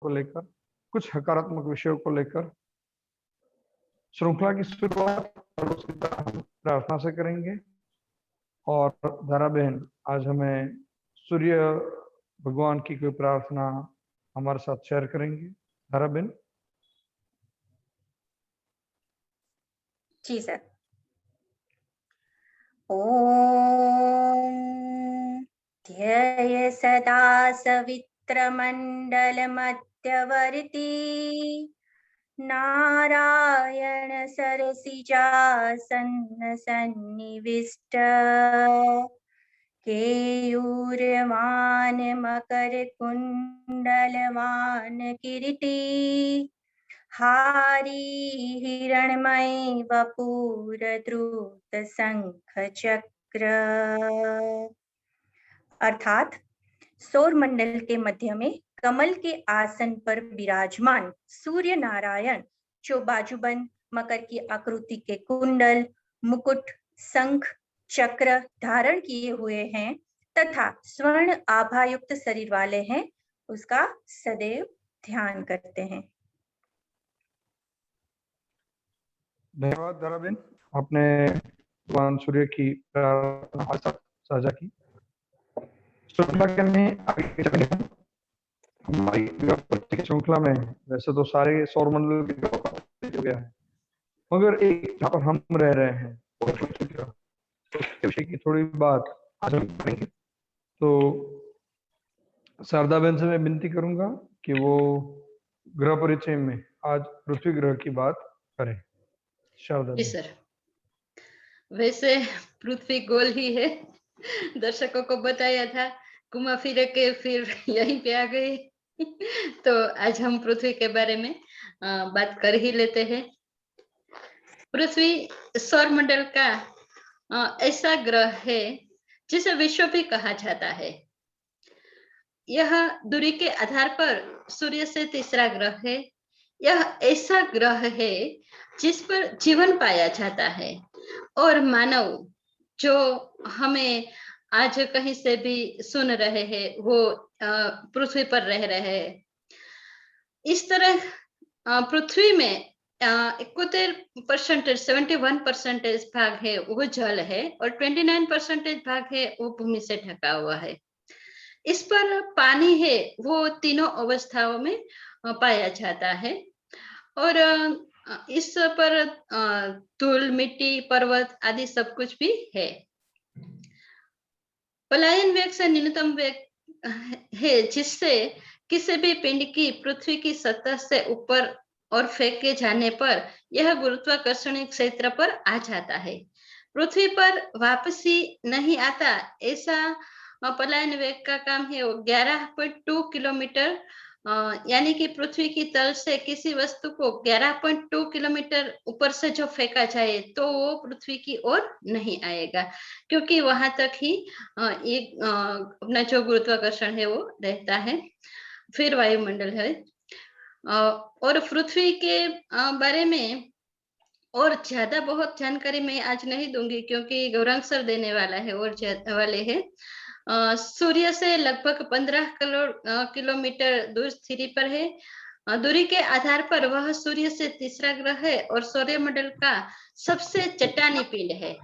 को लेकर, कुछ सकारात्मक विषयों को लेकर श्रृंखला की शुरुआत हम प्रार्थना से करेंगे। और धारा बहन आज हमें सूर्य भगवान की कोई प्रार्थना हमारे साथ शेयर करेंगे। धारा बहन। जी सर। ओम ध्येय सदा सवित्रमण्डलमध्यवर्ती नारायण सरसिजासन्न सन्निविष्ट केयूर्यमान मकरकुण्डलवान किरीटी हारी हिरणमय वपूर द्रुत शंख चक्र। अर्थात सौर मंडल के मध्य में कमल के आसन पर विराजमान सूर्य नारायण जो बाजूबंद मकर की आकृति के कुंडल, मुकुट, शंख, चक्र धारण किए हुए हैं तथा स्वर्ण आभायुक्त शरीर वाले हैं, उसका सदैव ध्यान करते हैं। धन्यवाद धाराबेन, आपने भगवान सूर्य की प्रार्थना साझा की। श्रृंखला के में आगे चलेंगे हम। हमारी श्रृंखला में वैसे तो सारे सौर मंडल हो गया है, मगर एक जहाँ पर हम रह रहे हैं उसके विषय की थोड़ी बात आज हम करेंगे। तो शारदा बहन से मैं विनती करूंगा कि वो ग्रह परिचय में आज पृथ्वी ग्रह की बात करें। शारदा जी सर। वैसे पृथ्वी गोल ही है, दर्शकों को बताया था, घुमा फिर के फिर यहीं पे आ गए। तो आज हम पृथ्वी के बारे में बात कर ही लेते हैं। पृथ्वी सौरमंडल का ऐसा ग्रह है जिसे विश्व भी कहा जाता है। यह दूरी के आधार पर सूर्य से तीसरा ग्रह है। यह ऐसा ग्रह है जिस पर जीवन पाया जाता है और मानव जो हमें आज कहीं से भी सुन रहे हैं वो पृथ्वी पर रह रहे हैं। इस तरह पृथ्वी में 71% 71% भाग है वो जल है और 29% भाग है वो भूमि से ढका हुआ है। इस पर पानी है वो तीनों अवस्थाओं में पाया जाता है और इस पर धूल, मिट्टी, पर्वत आदि सब कुछ भी है। पलायन वेग से न्यूनतम वेग है जिससे किसी भी पिंड की पृथ्वी की सतह से ऊपर और फेंके जाने पर यह गुरुत्वाकर्षणीय क्षेत्र पर आ जाता है। पृथ्वी पर वापसी नहीं आता ऐसा पलायन वेग का काम है वो 11.2 किलोमीटर, यानी कि पृथ्वी की तल से किसी वस्तु को 11.2 किलोमीटर ऊपर से जो फेंका जाए तो वो पृथ्वी की ओर नहीं आएगा, क्योंकि वहां तक ही एक अपना जो गुरुत्वाकर्षण है वो रहता है। फिर वायुमंडल है और पृथ्वी के बारे में और ज्यादा बहुत जानकारी मैं आज नहीं दूंगी क्योंकि गौरांग सर देने वाला है और वाले है। सूर्य से लगभग 15 किलोमीटर दूर स्थिति पर है। दूरी के आधार पर वह सूर्य से तीसरा ग्रह है और सौरमंडल का सबसे चट्टानी पिंड है।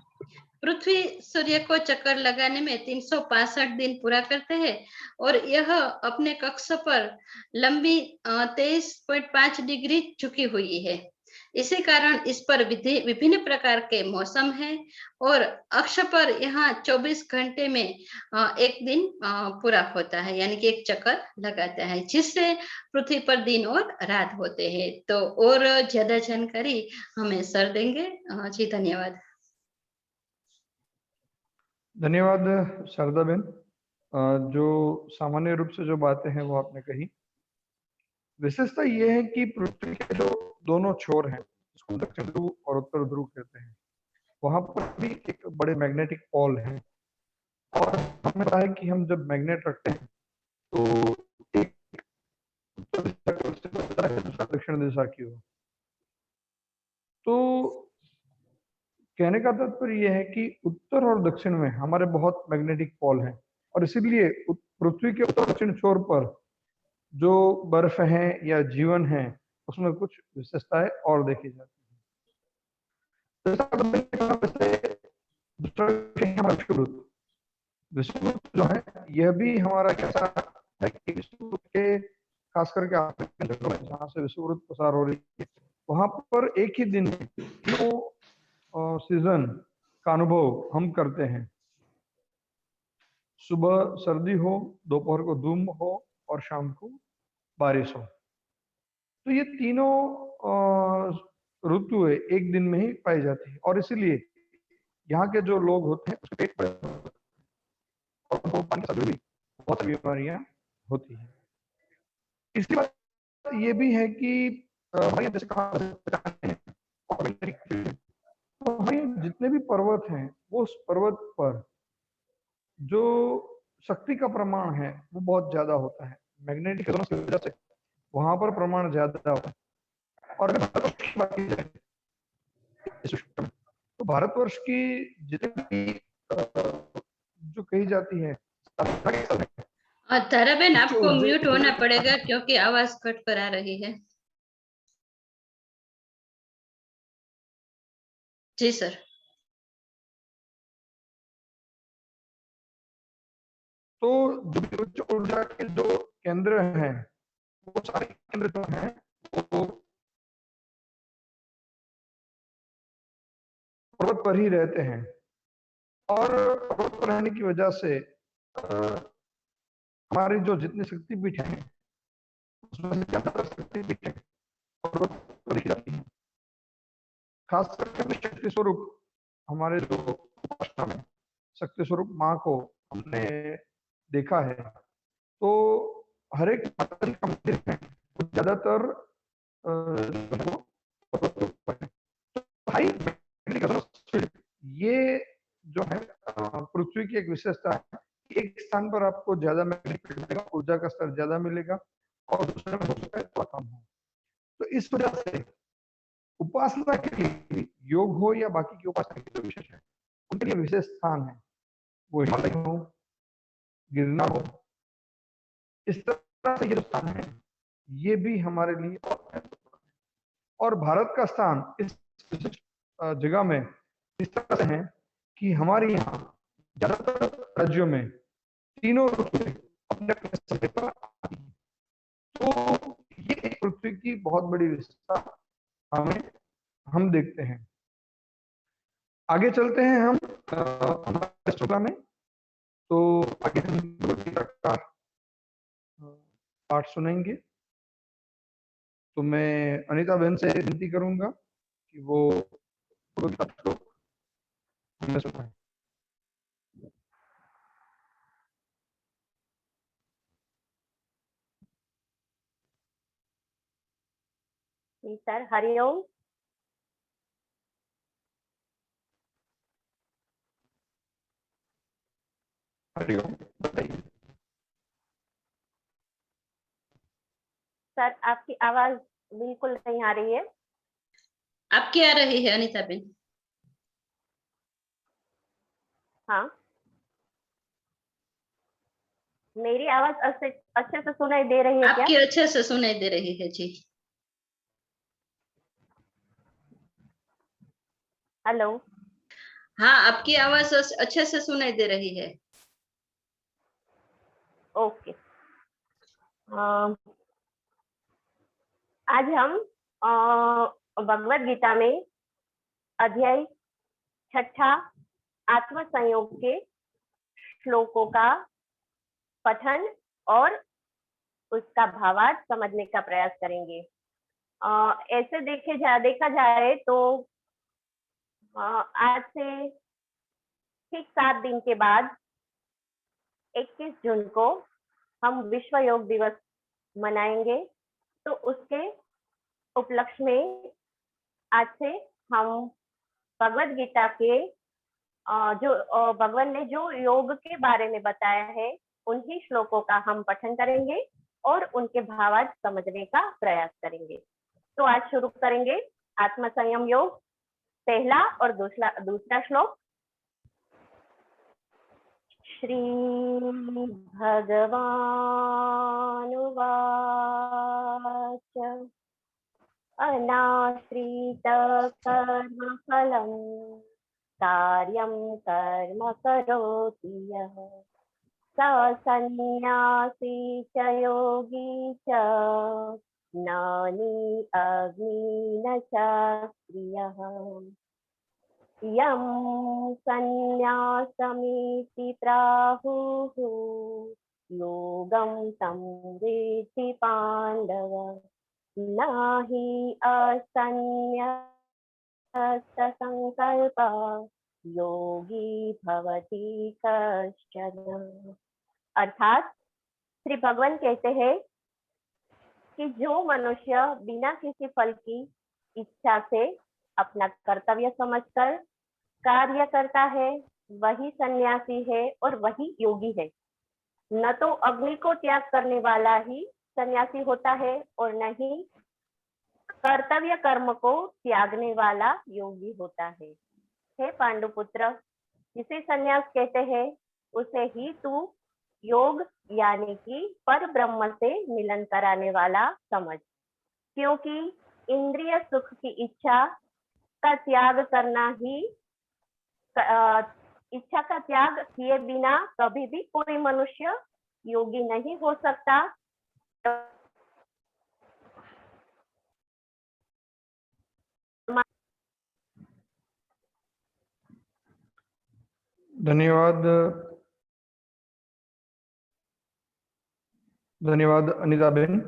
पृथ्वी सूर्य को चक्कर लगाने में 365 दिन पूरा करते हैं और यह अपने कक्ष पर लंबी 23.5 डिग्री झुकी हुई है। इसी कारण इस पर विभिन्न प्रकार के मौसम हैं और अक्ष पर यहाँ 24 घंटे में एक दिन पूरा होता है, यानी कि एक चक्कर लगाता है, जिससे पृथ्वी पर दिन और रात होते हैं। तो और ज्यादा जानकारी हमें सर देंगे। जी धन्यवाद। धन्यवाद शारदा बहन। जो सामान्य रूप से जो बातें हैं वो आपने कही। विशेषता ये है कि पृथ्वी के जो दोनों छोर हैं, इसको दक्षिण ध्रुव और उत्तर ध्रुव कहते हैं, वहां पर भी एक बड़े मैग्नेटिक पोल है और हमें पता है कि हम जब मैग्नेट रखते हैं तो एक दक्षिण दिशा की ओर। तो कहने का तात्पर्य यह है कि उत्तर और दक्षिण में हमारे बहुत मैग्नेटिक पोल हैं और इसीलिए पृथ्वी के उत्तर दक्षिण छोर पर जो बर्फ है या जीवन है उसमें कुछ विशेषताएं और देखी जाती है। जैसा मैंने कहा, वैसे दूसरा विषय है हमारा विषुववृत्त। विषुववृत्त जो है यह भी हमारा कैसा है कि विषुववृत्त के खास करके अफ्रीकन जगहों में जहाँ से विषुववृत्त प्रसार हो रही है वहां पर एक ही दिन में तीनों सीजन का अनुभव हम करते हैं। सुबह सर्दी हो, दोपहर को धूम हो और शाम को बारिश हो। तो ये तीनों ऋतुएं एक दिन में ही पाई जाती है और इसीलिए यहाँ के जो लोग होते हैं उसके पेट पर और उनको पानी की कमी भी बहुत सारी बीमारियां होती हैं। इसके बाद ये भी है कि हमारे जैसे कहा तो हमें जितने भी पर्वत हैं वो उस पर्वत पर जो शक्ति का प्रमाण है वो बहुत ज्यादा होता है। मैग्नेटिक रेजोनेंस की वजह से वहां पर प्रमाण ज्यादा होता है। और अगर भारतवर्ष की बात की जाए इस विषय में, तो भारतवर्ष की जितनी भी जो कही जाती है ताराबेन, आपको जो म्यूट होना पड़ेगा क्योंकि आवाज कट कर आ रही है। जी सर। तो जो ऊर्जा के जो केंद्र हैं वो सारे केंद्र जो हैं वो पर्वत पर ही रहते हैं और पर्वत पर रहने की वजह से हमारे जो जितने शक्तिपीठ हैं उसमें से ज्यादातर शक्तिपीठ पर्वत पर ही जाती हैं। खास करके अपने शक्ति स्वरूप हमारे जो उपासना में शक्ति स्वरूप माँ को हमने देखा है तो हर एक माता जी का मंदिर है वो ज्यादातर ये जो है पृथ्वी की एक विशेषता है। एक स्थान पर आपको ज्यादा मैग्नेटिक मिलेगा, ऊर्जा का स्तर ज्यादा मिलेगा और दूसरे में हो सकता है थोड़ा कम हो। तो इस वजह से उपासना के लिए योग हो या बाकी की उपासना के लिए विशेष है, उनके लिए विशेष स्थान है। वो हिमालय हो, गिरनार हो, इस तरह से ये जो स्थान है ये भी हमारे लिए और भारत का स्थान इस जगह में इस तरह से है कि हमारे यहाँ ज्यादातर राज्यों में तीनों ऋतुएं अपने अपने समय पर आती हैं। तो ये एक पृथ्वी की बहुत बड़ी विशेषता हम देखते हैं। आगे चलते हैं हम हमारे श्रृंखला में। तो आगे हम भगवद का पाठ सुनेंगे। तो मैं अनीता बहन से विनती करूंगा कि वो श्लोक हमें सुनाए। सर हरिओम। हरिओम, बताइए। सर आपकी आवाज बिल्कुल नहीं आ रही है। आपकी आ रही है अनीता बेन। हाँ, मेरी आवाज अच्छे से सुनाई दे रही है क्या? आपकी अच्छे से सुनाई दे रही है जी। हेलो। हाँ, आपकी आवाज अच्छे से सुनाई दे रही है। ओके। आज हम भगवद गीता में अध्याय 6 आत्म संयोग के श्लोकों का पठन और उसका भावार्थ समझने का प्रयास करेंगे। ऐसे देखा जाए तो आज से ठीक 7 दिन के बाद 21 जून को हम विश्व योग दिवस मनाएंगे। तो उसके उपलक्ष्य में आज से हम भगवद गीता के जो भगवान ने जो योग के बारे में बताया है उन्हीं श्लोकों का हम पठन करेंगे और उनके भावार्थ समझने का प्रयास करेंगे। तो आज शुरू करेंगे आत्म संयम योग, पहला और दूसरा श्लोक। श्री भगवानुवाच अनाश्रित कर्मफलं कार्यं कर्म करोति यः स सन्न्यासी च योगी च ज्ञानी अग्नि न चाक्रियः यं सन्न्यासमिति प्राहुः योगं तं वेत्ति पाण्डव न हि असन्न्यस्तसङ्कल्पः योगी भवति कश्चन। अर्थात श्री भगवान कहते हैं कि जो मनुष्य बिना किसी फल की इच्छा से अपना कर्तव्य समझकर कार्य करता है वही सन्यासी है और वही योगी है। न तो अग्नि को त्याग करने वाला ही सन्यासी होता है और न ही कर्तव्य कर्म को त्यागने वाला योगी होता है। हे पांडुपुत्र, जिसे सन्यास कहते हैं उसे ही तू योग यानी कि पर ब्रह्म से मिलन कराने वाला समझ, क्योंकि इंद्रिय सुख की इच्छा का त्याग करना ही इच्छा का त्याग किए बिना कभी भी कोई मनुष्य योगी नहीं हो सकता। धन्यवाद अनिता बहन।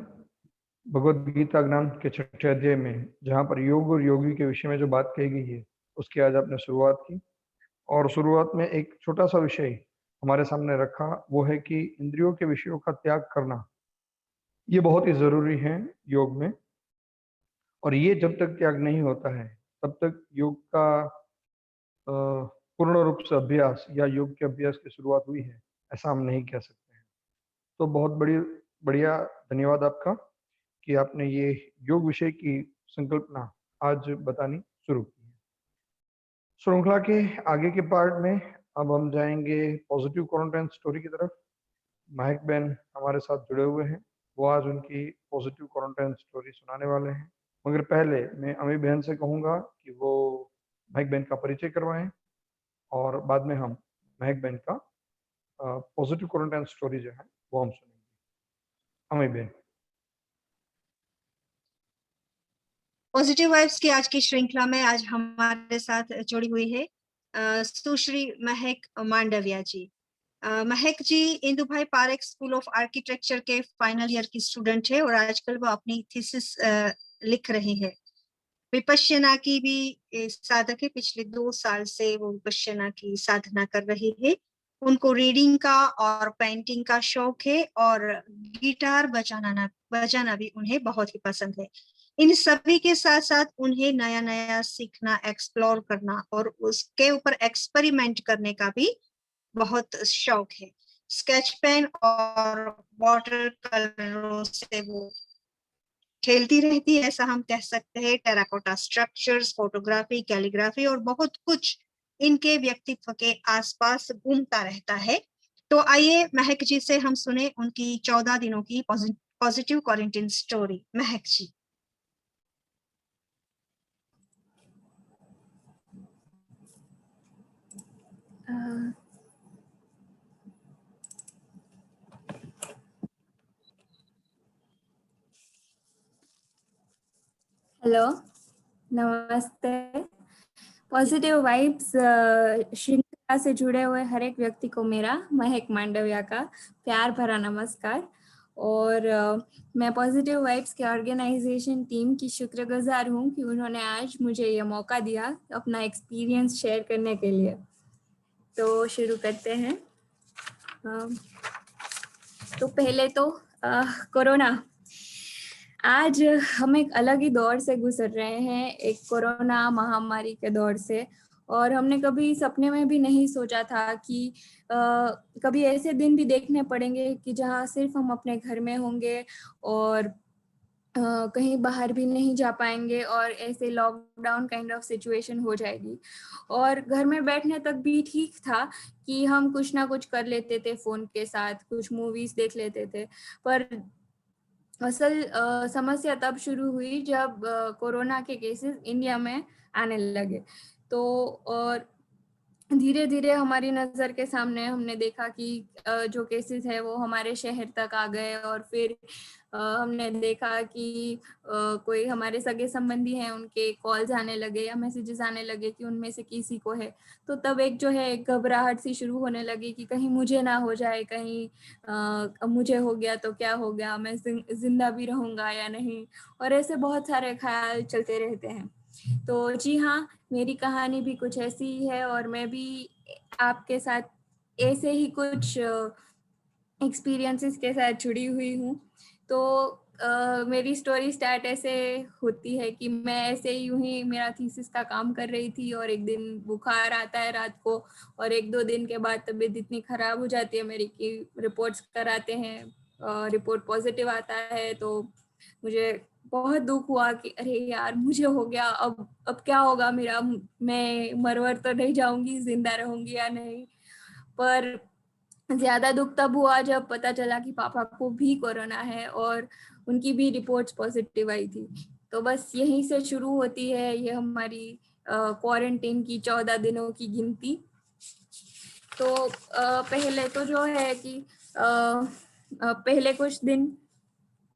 भगवद गीता ज्ञान के 6ठे अध्याय में जहाँ पर योग और योगी के विषय में जो बात कही गई है उसकी आज आपने शुरुआत की, और शुरुआत में एक छोटा सा विषय हमारे सामने रखा, वो है कि इंद्रियों के विषयों का त्याग करना ये बहुत ही जरूरी है योग में। और ये जब तक त्याग नहीं होता है तब तक योग का पूर्ण रूप से अभ्यास या योग के अभ्यास की शुरुआत हुई है ऐसा हम नहीं कह सकते हैं। तो बहुत बढ़िया धन्यवाद आपका कि आपने ये योग विषय की संकल्पना आज बतानी शुरू की है। श्रृंखला के आगे के पार्ट में अब हम जाएंगे पॉजिटिव क्वारंटाइन स्टोरी की तरफ। महक बहन हमारे साथ जुड़े हुए हैं, वो आज उनकी पॉजिटिव क्वारंटाइन स्टोरी सुनाने वाले हैं। मगर पहले मैं अमी बहन से कहूंगा कि वो महक बहन का परिचय करवाएं और बाद में हम महक बहन का पॉजिटिव क्वारंटाइन स्टोरी जो है वो हम सुनेंगे। अमी बहन। पॉजिटिव वाइब्स की आज की श्रृंखला में आज हमारे साथ जुड़ी हुई है सुश्री महक मांडविया जी। महक जी इंदु भाई पारेख स्कूल ऑफ आर्किटेक्चर के फाइनल ईयर की स्टूडेंट है और आजकल वो अपनी थीसिस लिख रही है। विपश्यना की भी साधक है, पिछले 2 साल से वो विपश्यना की साधना कर रही है। उनको रीडिंग का और पेंटिंग का शौक है और गिटार बजाना भी उन्हें बहुत ही पसंद है। इन सभी के साथ साथ उन्हें नया नया सीखना, एक्सप्लोर करना और उसके ऊपर एक्सपेरिमेंट करने का भी बहुत शौक है। स्केच पेन और वाटर कलरों से वो खेलती रहती है, ऐसा हम कह सकते हैं। टेराकोटा स्ट्रक्चर्स, फोटोग्राफी, कैलीग्राफी और बहुत कुछ इनके व्यक्तित्व के आसपास घूमता रहता है। तो आइए महक जी से हम सुने उनकी 14 दिनों की पॉजिटिव क्वारंटाइन स्टोरी। महक जी। हेलो, नमस्ते। पॉजिटिव वाइब्स श्रृंखला से जुड़े हुए हर एक व्यक्ति को मेरा महक मांडविया का प्यार भरा नमस्कार। और मैं पॉजिटिव वाइब्स के ऑर्गेनाइजेशन टीम की शुक्रगुजार हूँ कि उन्होंने आज मुझे ये मौका दिया अपना एक्सपीरियंस शेयर करने के लिए। तो शुरू करते हैं। तो पहले तो कोरोना। आज हम एक अलग ही दौर से गुजर रहे हैं, एक कोरोना महामारी के दौर से। और हमने कभी सपने में भी नहीं सोचा था कि कभी ऐसे दिन भी देखने पड़ेंगे कि जहाँ सिर्फ हम अपने घर में होंगे और कहीं बाहर भी नहीं जा पाएंगे और ऐसे लॉकडाउन काइंड ऑफ सिचुएशन हो जाएगी। और घर में बैठने तक भी ठीक था कि हम कुछ ना कुछ कर लेते थे फ़ोन के साथ, कुछ मूवीज़ देख लेते थे। पर असल समस्या तब शुरू हुई जब कोरोना के केसेस इंडिया में आने लगे। तो और धीरे-धीरे हमारी नज़र के सामने हमने देखा कि जो केसेस है वो हमारे शहर तक आ गए और फिर हमने देखा कि कोई हमारे सगे संबंधी हैं उनके कॉल्स आने लगे या मैसेजेस आने लगे कि उनमें से किसी को है। तो तब एक जो है एक घबराहट सी शुरू होने लगी कि कहीं मुझे ना हो जाए, कहीं मुझे हो गया तो क्या हो गया, मैं ज़िंदा भी रहूँगा या नहीं, और ऐसे बहुत सारे ख़्याल चलते रहते हैं। तो जी हाँ, मेरी कहानी भी कुछ ऐसी ही है और मैं भी आपके साथ ऐसे ही कुछ एक्सपीरियंसेस के साथ जुड़ी हुई हूँ। तो मेरी स्टोरी स्टार्ट ऐसे होती है कि मैं ऐसे ही यूं ही मेरा थीसिस का काम कर रही थी और एक दिन बुखार आता है रात को और 1-2 दिन के बाद तबीयत इतनी ख़राब हो जाती है मेरी कि रिपोर्ट्स कराते हैं, रिपोर्ट पॉजिटिव आता है। तो मुझे बहुत दुख हुआ कि अरे यार मुझे हो गया, अब क्या होगा मेरा, मैं मरवर तो नहीं जाऊंगी, जिंदा रहूंगी या नहीं। पर ज्यादा दुख तब हुआ जब पता चला कि पापा को भी कोरोना है और उनकी भी रिपोर्ट्स पॉजिटिव आई थी। तो बस यहीं से शुरू होती है ये हमारी क्वारंटीन की 14 दिनों की गिनती। तो पहले तो जो है कि पहले कुछ दिन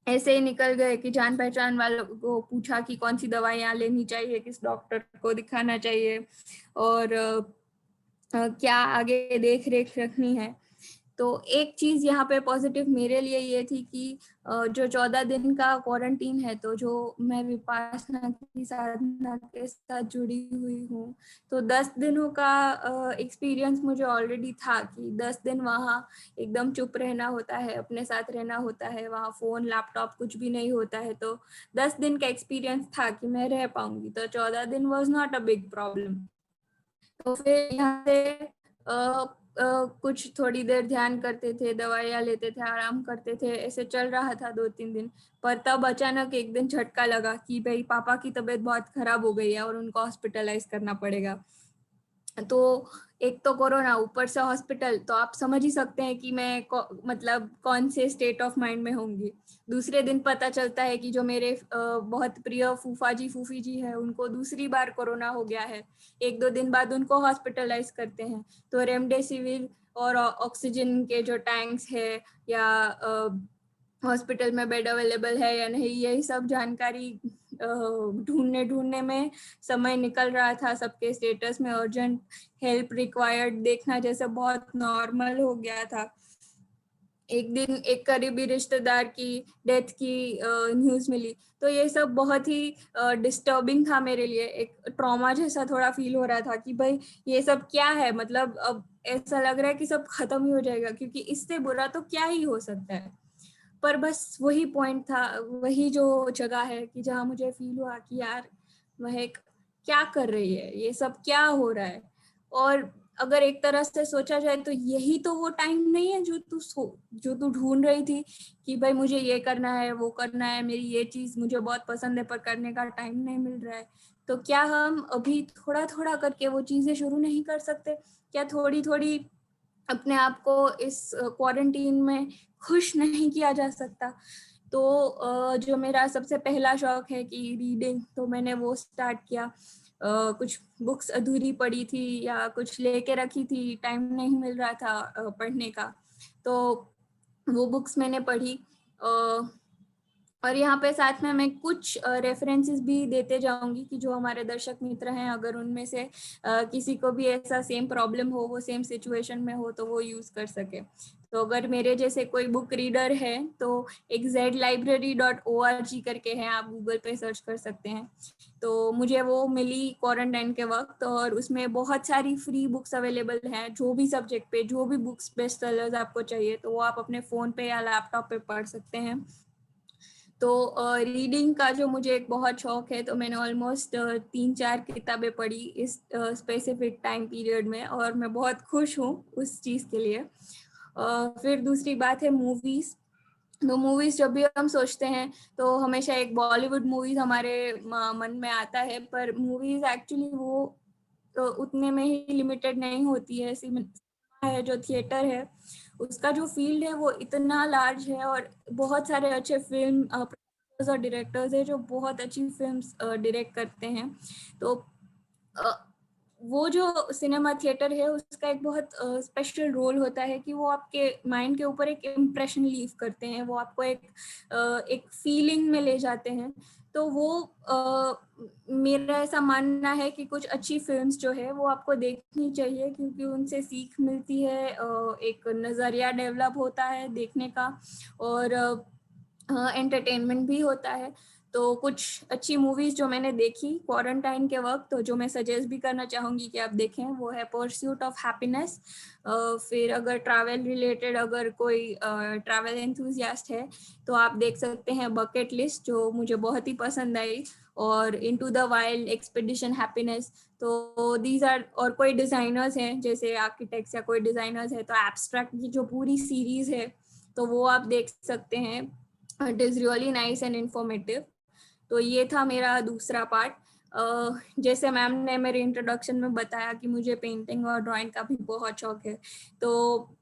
ऐसे ही निकल गए कि जान पहचान वालों को पूछा कि कौन सी दवाइयाँ लेनी चाहिए, किस डॉक्टर को दिखाना चाहिए और क्या आगे देख रेख रखनी है। तो एक चीज यहाँ पे पॉजिटिव मेरे लिए ये थी कि जो 14 दिन का क्वारंटीन है, तो जो मैं विपासना की साधना के साथ जुड़ी हुई हूँ, तो 10 दिनों का एक्सपीरियंस मुझे ऑलरेडी था कि 10 दिन वहाँ एकदम चुप रहना होता है, अपने साथ रहना होता है, वहाँ फोन लैपटॉप कुछ भी नहीं होता है। तो 10 दिन का एक्सपीरियंस था कि मैं रह पाऊंगी, तो 14 दिन was not a big problem. तो फिर यहाँ से कुछ थोड़ी देर ध्यान करते थे, दवाइयाँ लेते थे, आराम करते थे, ऐसे चल रहा था 2-3 दिन। पर तब अचानक एक दिन झटका लगा कि भाई पापा की तबीयत बहुत खराब हो गई है और उनको हॉस्पिटलाइज करना पड़ेगा। तो एक तो कोरोना, ऊपर से हॉस्पिटल, तो आप समझ ही सकते हैं कि मैं मतलब कौन से स्टेट ऑफ माइंड में होंगी। दूसरे दिन पता चलता है कि जो मेरे बहुत प्रिय फूफी जी है उनको दूसरी बार कोरोना हो गया है। 1-2 दिन बाद उनको हॉस्पिटलाइज करते हैं। तो रेमडेसिविर और ऑक्सीजन के जो टैंक्स है या हॉस्पिटल में बेड अवेलेबल है या नहीं, यही सब जानकारी ढूंढने में समय निकल रहा था। सबके स्टेटस में अर्जेंट हेल्प रिक्वायर्ड देखना जैसे बहुत नॉर्मल हो गया था। एक दिन एक करीबी रिश्तेदार की डेथ की न्यूज़ मिली, तो ये सब बहुत ही डिस्टर्बिंग था मेरे लिए। एक ट्रॉमा जैसा थोड़ा फील हो रहा था कि भाई ये सब क्या है, मतलब अब ऐसा लग रहा है कि सब खत्म ही हो जाएगा, क्योंकि इससे बुरा तो क्या ही हो सकता है। पर बस वही पॉइंट था, वही जो जगह है कि जहाँ मुझे फील हुआ कि यार महक क्या कर रही है, ये सब क्या हो रहा है। और अगर एक तरह से सोचा जाए तो यही तो वो टाइम नहीं है जो तू ढूंढ रही थी कि भाई मुझे ये करना है, वो करना है, मेरी ये चीज मुझे बहुत पसंद है पर करने का टाइम नहीं मिल रहा है। तो क्या हम अभी थोड़ा थोड़ा करके वो चीजें शुरू नहीं कर सकते? क्या थोड़ी थोड़ी अपने आप को इस क्वारंटीन में खुश नहीं किया जा सकता? तो जो मेरा सबसे पहला शौक है कि रीडिंग, तो मैंने वो स्टार्ट किया। कुछ बुक्स अधूरी पड़ी थी या कुछ लेके रखी थी, टाइम नहीं मिल रहा था पढ़ने का, तो वो बुक्स मैंने पढ़ी। और यहाँ पे साथ में मैं कुछ रेफरेंसेस भी देते जाऊंगी कि जो हमारे दर्शक मित्र हैं, अगर उनमें से किसी को भी ऐसा सेम प्रॉब्लम हो, वो सेम सिचुएशन में हो, तो वो यूज कर सके। तो अगर मेरे जैसे कोई बुक रीडर है तो एक zlibrary.org करके है, आप गूगल पे सर्च कर सकते हैं। तो मुझे वो मिली क्वारंटाइन के वक्त, और उसमें बहुत सारी फ्री बुक्स अवेलेबल हैं, जो भी सब्जेक्ट पे, जो भी बुक्स बेस्ट सेलर्स आपको चाहिए, तो वो आप अपने फ़ोन पे या लैपटॉप पे पढ़ सकते हैं। तो रीडिंग का जो मुझे एक बहुत शौक है, तो मैंने ऑलमोस्ट 3-4 किताबें पढ़ी इस स्पेसिफिक टाइम पीरियड में, और मैं बहुत खुश हूँ उस चीज़ के लिए। फिर दूसरी बात है मूवीज़। तो मूवीज जब भी हम सोचते हैं तो हमेशा एक बॉलीवुड मूवीज हमारे मन में आता है, पर मूवीज एक्चुअली वो उतने में ही लिमिटेड नहीं होती है। सिनेमा है जो थिएटर है, उसका जो फील्ड है वो इतना लार्ज है, और बहुत सारे अच्छे फिल्म प्रोड्यूसर्स और डायरेक्टर्स है जो बहुत अच्छी फिल्म्स डायरेक्ट करते हैं। तो वो जो सिनेमा थिएटर है उसका एक बहुत स्पेशल रोल होता है कि वो आपके माइंड के ऊपर एक इम्प्रेशन लीव करते हैं, वो आपको एक फीलिंग में ले जाते हैं। तो वो मेरा ऐसा मानना है कि कुछ अच्छी फिल्म्स जो है वो आपको देखनी चाहिए, क्योंकि उनसे सीख मिलती है, एक नज़रिया डेवलप होता है देखने का, और एंटरटेनमेंट भी होता है। तो कुछ अच्छी मूवीज जो मैंने देखी क्वारंटाइन के वक्त, तो जो मैं सजेस्ट भी करना चाहूंगी कि आप देखें, वो है परस्यूट ऑफ हैप्पीनेस। फिर अगर ट्रैवल रिलेटेड अगर कोई ट्रैवल एंथुसियास्ट है तो आप देख सकते हैं बकेट लिस्ट, जो मुझे बहुत ही पसंद आई, और into the wild, expedition happiness. तो दीज आर, और कोई डिजाइनर्स हैं जैसे आर्किटेक्ट्स या कोई डिजाइनर्स है तो एब्स्ट्रैक्ट की जो पूरी सीरीज है तो वो आप देख सकते हैं। It is really nice and informative. तो ये था मेरा दूसरा पार्ट। जैसे मैम ने मेरे इंट्रोडक्शन में बताया कि मुझे पेंटिंग और ड्राइंग का भी बहुत शौक है, तो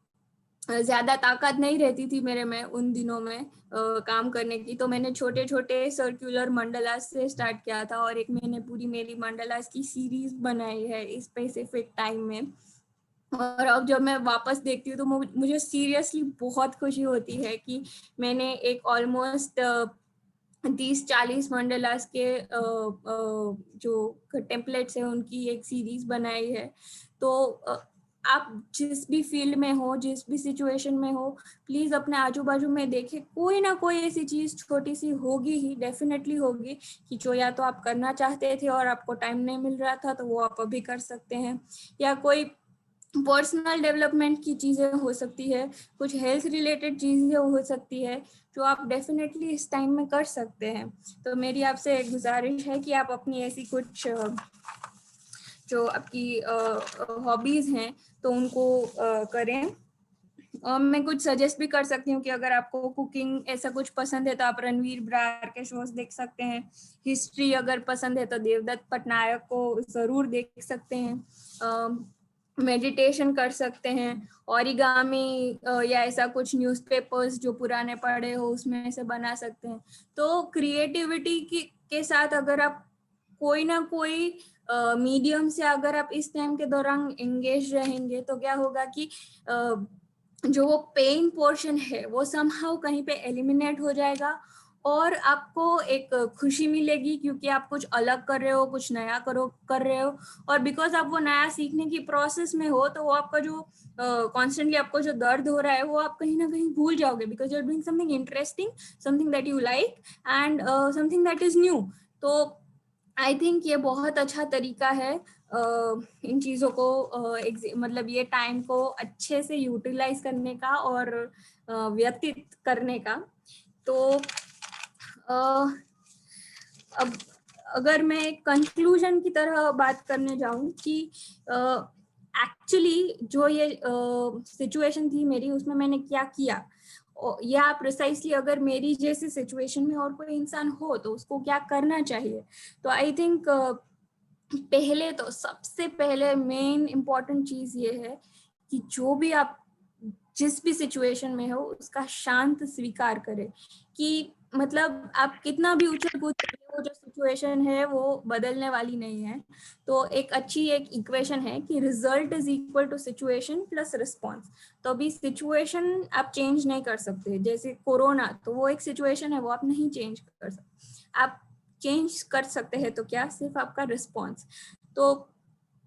ज्यादा ताकत नहीं रहती थी मेरे में उन दिनों में काम करने की, तो मैंने छोटे छोटे सर्कुलर मंडलास से स्टार्ट किया था, और एक मैंने पूरी मेरी मंडलास की सीरीज बनाई है इस स्पेसिफिक टाइम में। और अब जब मैं वापस देखती हूँ तो मुझे सीरियसली बहुत खुशी होती है कि मैंने एक ऑलमोस्ट 30-40 मंडलास के जो टेम्पलेट्स है उनकी एक सीरीज बनाई है। तो आप जिस भी फील्ड में हो, जिस भी सिचुएशन में हो, प्लीज अपने आजू बाजू में देखें, कोई ना कोई ऐसी चीज छोटी सी होगी ही, डेफिनेटली होगी, कि जो या तो आप करना चाहते थे और आपको टाइम नहीं मिल रहा था तो वो आप अभी कर सकते हैं, या कोई पर्सनल डेवलपमेंट की चीजें हो सकती है, कुछ हेल्थ रिलेटेड चीजें हो सकती है जो आप डेफिनेटली इस टाइम में कर सकते हैं। तो मेरी आपसे एक गुजारिश है कि आप अपनी ऐसी कुछ जो आपकी हॉबीज हैं तो उनको करें। मैं कुछ सजेस्ट भी कर सकती हूँ कि अगर आपको कुकिंग ऐसा कुछ पसंद है तो आप रणवीर ब्रार के शोज देख सकते हैं। हिस्ट्री अगर पसंद है तो देवदत्त पटनायक को जरूर देख सकते हैं। मेडिटेशन कर सकते हैं, ओरिगामी या ऐसा कुछ न्यूज़पेपर्स जो पुराने पड़े हो उसमें से बना सकते हैं। तो क्रिएटिविटी के साथ अगर आप कोई ना कोई मीडियम से अगर आप इस टाइम के दौरान एंगेज रहेंगे तो क्या होगा कि जो वो पेन पोर्शन है वो समहाउ कहीं पे एलिमिनेट हो जाएगा, और आपको एक खुशी मिलेगी क्योंकि आप कुछ अलग कर रहे हो, कुछ नया कर रहे हो, और बिकॉज आप वो नया सीखने की प्रोसेस में हो तो वो आपका जो कॉन्स्टेंटली आपको जो दर्द हो रहा है वो आप कहीं ना कहीं भूल जाओगे, because you are doing something interesting, something that you like, and something that is new. तो आई थिंक ये बहुत अच्छा तरीका है इन चीज़ों को मतलब ये टाइम को अच्छे से यूटिलाइज करने का और व्यतीत करने का। तो अब अगर मैं एक कंक्लूजन की तरह बात करने जाऊं कि एक्चुअली जो ये सिचुएशन थी मेरी उसमें मैंने क्या किया, या प्रिसाइसली अगर मेरी जैसी सिचुएशन में और कोई इंसान हो तो उसको क्या करना चाहिए। तो आई थिंक पहले तो सबसे पहले मेन इम्पॉर्टेंट चीज ये है कि जो भी आप जिस भी सिचुएशन में हो उसका शांत स्वीकार करें, कि मतलब आप कितना भी उछल कूद करें वो जो सिचुएशन है वो बदलने वाली नहीं है। तो एक अच्छी एक इक्वेशन है कि result is equal to situation plus response. तो अभी सिचुएशन आप चेंज नहीं कर सकते, जैसे कोरोना तो वो एक सिचुएशन है वो आप नहीं चेंज कर सकते, आप चेंज कर सकते हैं तो क्या, सिर्फ आपका रिस्पॉन्स। तो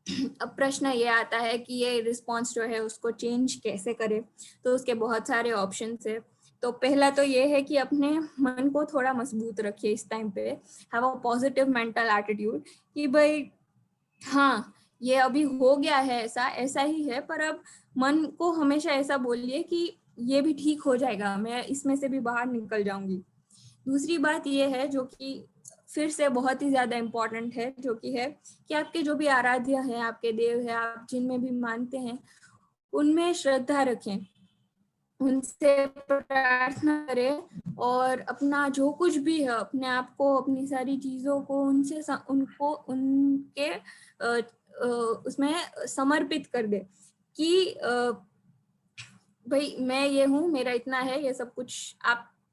अब प्रश्न ये आता है कि ये रिस्पॉन्स जो है उसको चेंज कैसे करें, तो उसके बहुत सारे ऑप्शंस है। तो पहला तो ये है कि अपने मन को थोड़ा मजबूत रखिए इस टाइम पे, have a positive mental attitude कि भाई हाँ ये अभी हो गया है, ऐसा ऐसा ही है, पर अब मन को हमेशा ऐसा बोलिए कि ये भी ठीक हो जाएगा, मैं इसमें से भी बाहर निकल जाऊंगी। दूसरी बात ये है जो कि फिर से बहुत ही ज्यादा इम्पोर्टेंट है, जो कि है कि आपके जो भी आराध्य हैं, आपके देव हैं, आप जिनमें भी मानते हैं उनमें श्रद्धा रखें, उनसे प्रार्थना करें और अपना जो कुछ भी है, अपने आप को, अपनी सारी चीजों को उनको उनके उसमें समर्पित कर दे कि भाई मैं ये हूँ, मेरा इतना है, ये सब कुछ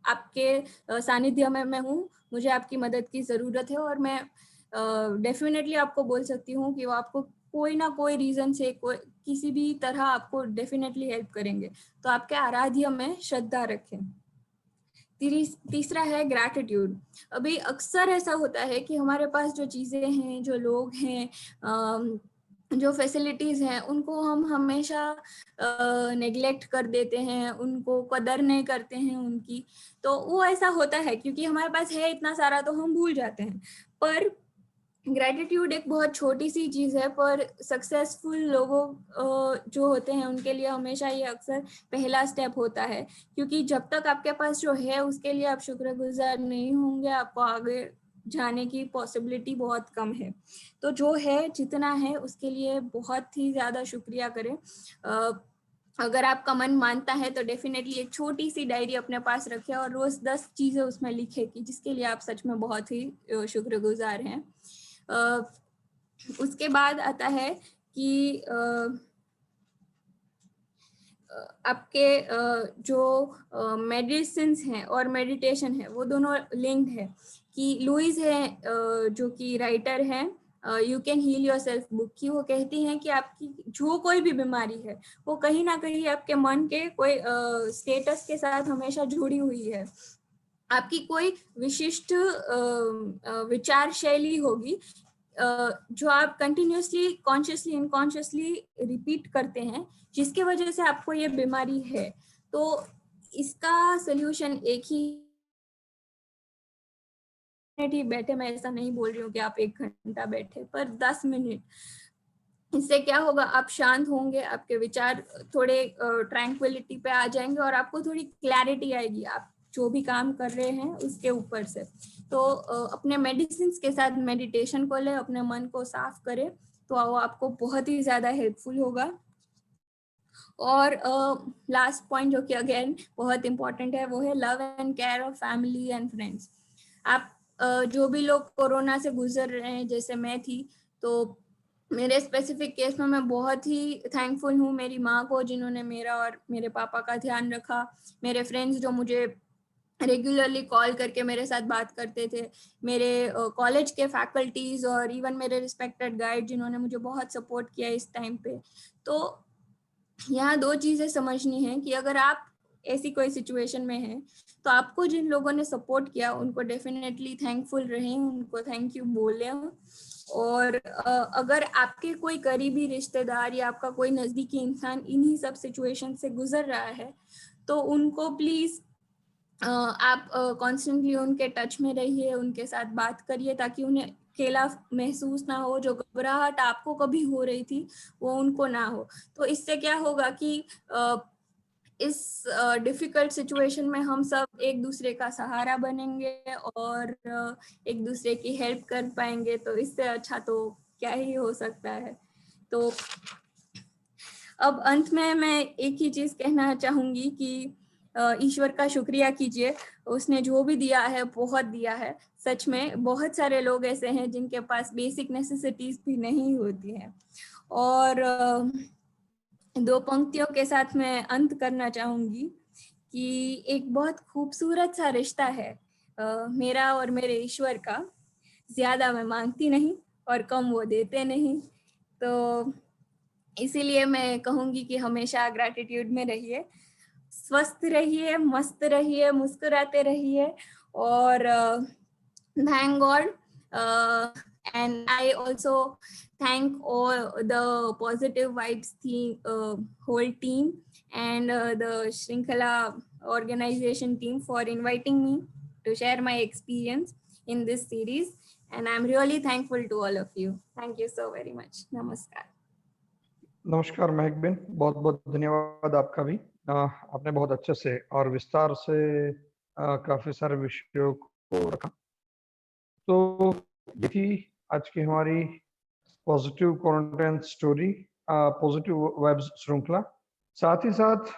आपके सानिध्य में मैं हूँ, मुझे आपकी मदद की जरूरत है और मैं डेफिनेटली आपको बोल सकती हूँ कि वो आपको कोई ना कोई रीजन से किसी भी तरह आपको डेफिनेटली हेल्प करेंगे। तो आपके आराध्य में श्रद्धा रखें। तीसरा है ग्रैटिट्यूड। अभी अक्सर ऐसा होता है कि हमारे पास जो चीजें हैं, जो लोग हैं, जो फैसिलिटीज हैं, उनको हम हमेशा नेग्लेक्ट कर देते हैं, उनको कदर नहीं करते हैं उनकी। तो वो ऐसा होता है क्योंकि हमारे पास है इतना सारा तो हम भूल जाते हैं। पर ग्रेटिट्यूड एक बहुत छोटी सी चीज है, पर सक्सेसफुल लोगों जो होते हैं उनके लिए हमेशा ये अक्सर पहला स्टेप होता है, क्योंकि जब तक आपके पास जो है उसके लिए आप शुक्रगुजार नहीं होंगे, आपको आगे जाने की पॉसिबिलिटी बहुत कम है। तो जो है, जितना है, उसके लिए बहुत ही ज्यादा शुक्रिया करें। अगर आपका मन मानता है तो डेफिनेटली एक छोटी सी डायरी अपने पास रखें और रोज 10 चीजें उसमें लिखें कि जिसके लिए आप सच में बहुत ही शुक्रगुजार हैं। उसके बाद आता है कि आपके जो मेडिसिन हैं और मेडिटेशन है वो दोनों लिंक्ड है। कि लुइस है जो कि राइटर है you can heal yourself book की, वो कहती हैं कि आपकी जो कोई भी बीमारी है वो कहीं ना कहीं आपके मन के कोई स्टेटस के साथ हमेशा जुड़ी हुई है। आपकी कोई विशिष्ट विचार शैली होगी जो आप कंटिन्यूसली कॉन्शियसली इनकॉन्शियसली रिपीट करते हैं, जिसकी वजह से आपको ये बीमारी है। तो इसका सोल्यूशन एक ही बैठे, मैं ऐसा नहीं बोल रही हूँ कि आप 1 घंटा बैठे, पर 10 मिनट। इससे क्या होगा, आप शांत होंगे, आपके विचार थोड़े ट्रैंक्विलिटी पे आ जाएंगे और आपको थोड़ी क्लैरिटी आएगी आप जो भी काम कर रहे हैं उसके ऊपर से। तो अपने मेडिसिन के साथ मेडिटेशन को ले, अपने मन को साफ करें, तो वो आपको बहुत ही ज्यादा हेल्पफुल होगा। और लास्ट पॉइंट जो कि अगेन बहुत इंपॉर्टेंट है, वो है love and care of family and friends. आप जो भी लोग कोरोना से गुजर रहे हैं, जैसे मैं थी, तो मेरे स्पेसिफिक केस में मैं बहुत ही थैंकफुल हूँ मेरी माँ को, जिन्होंने मेरा और मेरे पापा का ध्यान रखा, मेरे फ्रेंड्स जो मुझे रेगुलरली कॉल करके मेरे साथ बात करते थे, मेरे कॉलेज के फैकल्टीज और इवन मेरे रिस्पेक्टेड गाइड जिन्होंने मुझे बहुत सपोर्ट किया इस टाइम पे। तो यहाँ 2 चीजें समझनी है कि अगर आप ऐसी कोई सिचुएशन में हैं तो आपको जिन लोगों ने सपोर्ट किया उनको डेफिनेटली थैंकफुल रहें, उनको थैंक यू बोलें। और अगर आपके कोई करीबी रिश्तेदार या आपका कोई नजदीकी इंसान इन्हीं सब सिचुएशन से गुजर रहा है तो उनको प्लीज आप कॉन्स्टेंटली उनके टच में रहिए, उनके साथ बात करिए, ताकि उन्हें अकेला महसूस ना हो। जो घबराहट आपको कभी हो रही थी वो उनको ना हो। तो इससे क्या होगा कि इस डिफिकल्ट सिचुएशन में हम सब एक दूसरे का सहारा बनेंगे और एक दूसरे की हेल्प कर पाएंगे। तो इससे अच्छा तो क्या ही हो सकता है। तो अब अंत में मैं एक ही चीज कहना चाहूंगी कि ईश्वर का शुक्रिया कीजिए, उसने जो भी दिया है बहुत दिया है। सच में बहुत सारे लोग ऐसे हैं जिनके पास बेसिक नेसेसिटीज भी नहीं होती हैं। और 2 पंक्तियों के साथ मैं अंत करना चाहूंगी कि एक बहुत खूबसूरत सा रिश्ता है मेरा और मेरे ईश्वर का। ज्यादा मैं मांगती नहीं और कम वो देते नहीं। तो इसीलिए मैं कहूंगी कि हमेशा ग्रैटिट्यूड में रहिए, स्वस्थ रहिए, मस्त रहिए, मुस्कुराते रहिए। और thank God and I also thank all the positive vibes whole team and the Shrinkhala organization team for inviting me to share my experience in this series, and I'm really thankful to all of you. Thank you so very much. Namaskar. नमस्कार महक Ben, बहुत बहुत धन्यवाद आपका भी। आपने बहुत अच्छे से और विस्तार से काफी सारे विषयों को रखा। तो ये थी आज की हमारी positive quarantine story, positive vibes श्रृंखला। साथ ही साथ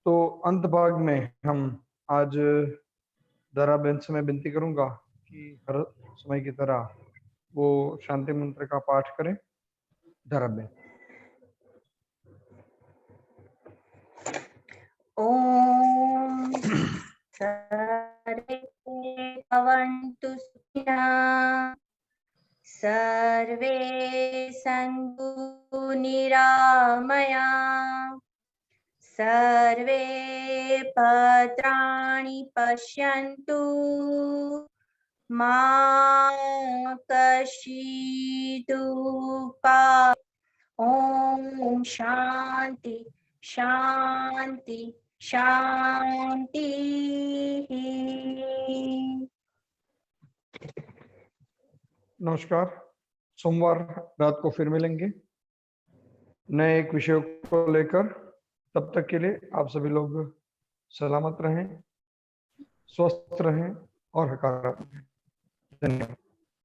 तो अंत भाग में हम आज दरा बहन से मैं विनती करूंगा कि हर समय की तरह वो शांति मंत्र का पाठ करें। दरा बहन। ओम सर्वे भवन्तु सुखिनः सर्वे सन्तु निरामयाः सर्वे भद्राणि पश्यन्तु मा कश्चित् दुःखात्। ओम शांति शांति शांति। नमस्कार। सोमवार रात को फिर मिलेंगे नए एक विषय को लेकर। तब तक के लिए आप सभी लोग सलामत रहें, स्वस्थ रहें और हकारात्मक रहें। धन्यवाद।